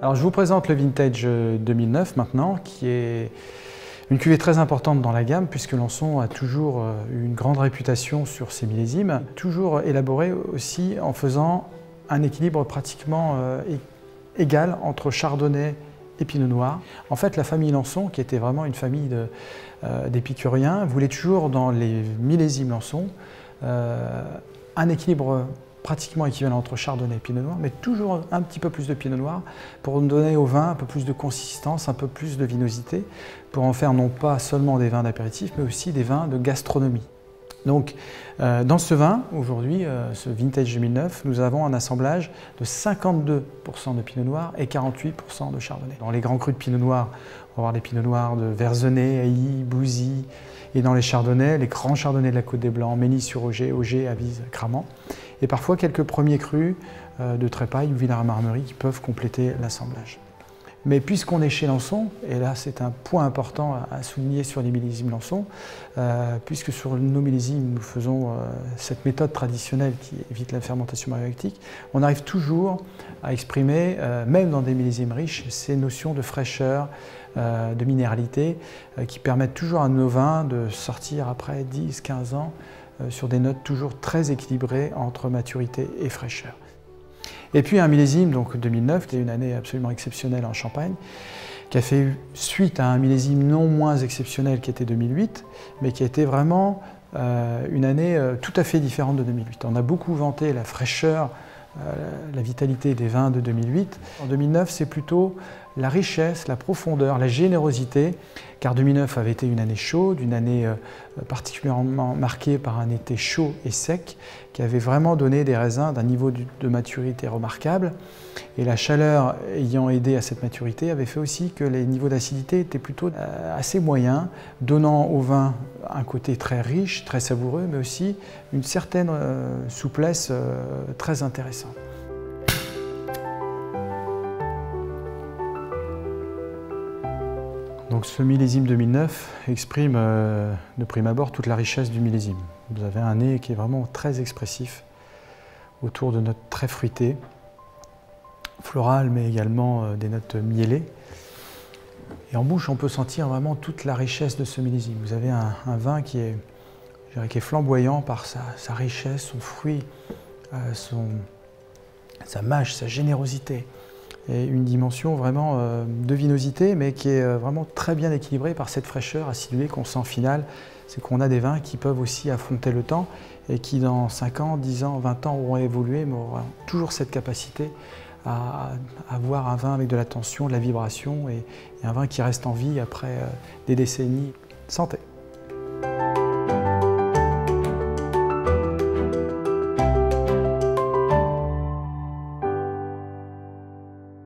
Alors je vous présente le Vintage 2009 maintenant, qui est une cuvée très importante dans la gamme puisque Lançon a toujours eu une grande réputation sur ses millésimes, toujours élaboré aussi en faisant un équilibre pratiquement égal entre Chardonnay et Pinot Noir. En fait, la famille Lançon, qui était vraiment une famille d'épicuriens, voulait toujours dans les millésimes Lançon un équilibre pratiquement équivalent entre Chardonnay et Pinot Noir, mais toujours un petit peu plus de Pinot Noir pour donner au vin un peu plus de consistance, un peu plus de vinosité, pour en faire non pas seulement des vins d'apéritif, mais aussi des vins de gastronomie. Donc, dans ce vin, aujourd'hui, ce Vintage 2009, nous avons un assemblage de 52% de Pinot Noir et 48% de Chardonnay. Dans les grands crus de Pinot Noir, on va avoir des Pinot Noirs de Verzenay, Ailly, Bouzy, et dans les Chardonnays, les grands Chardonnays de la Côte des Blancs, Mény-sur-Oger, Auger, Avise, Cramant, et parfois quelques premiers crus de Trépaille ou Villars-Marmerie qui peuvent compléter l'assemblage. Mais puisqu'on est chez Lançon, et là c'est un point important à souligner sur les millésimes Lançon, puisque sur nos millésimes nous faisons cette méthode traditionnelle qui évite la fermentation malolactique, on arrive toujours à exprimer, même dans des millésimes riches, ces notions de fraîcheur, de minéralité, qui permettent toujours à nos vins de sortir après 10-15 ans sur des notes toujours très équilibrées entre maturité et fraîcheur. Et puis un millésime, donc 2009, qui est une année absolument exceptionnelle en Champagne, qui a fait suite à un millésime non moins exceptionnel qui était 2008, mais qui a été vraiment une année tout à fait différente de 2008. On a beaucoup vanté la fraîcheur, la vitalité des vins de 2008. En 2009, c'est plutôt la richesse, la profondeur, la générosité, car 2009 avait été une année chaude, une année particulièrement marquée par un été chaud et sec, qui avait vraiment donné des raisins d'un niveau de maturité remarquable. Et la chaleur ayant aidé à cette maturité avait fait aussi que les niveaux d'acidité étaient plutôt assez moyens, donnant au vin un côté très riche, très savoureux, mais aussi une certaine souplesse très intéressante. Donc ce millésime 2009 exprime de prime abord toute la richesse du millésime. Vous avez un nez qui est vraiment très expressif, autour de notes très fruitées, florales mais également des notes miellées. Et en bouche on peut sentir vraiment toute la richesse de ce millésime. Vous avez un vin qui est flamboyant par sa richesse, son fruit, sa mâche, sa générosité. Et une dimension vraiment de vinosité, mais qui est vraiment très bien équilibrée par cette fraîcheur acidulée qu'on sent finale. C'est qu'on a des vins qui peuvent aussi affronter le temps et qui dans 5 ans, 10 ans, 20 ans auront évolué, mais auront toujours cette capacité à avoir un vin avec de la tension, de la vibration et un vin qui reste en vie après des décennies. Santé!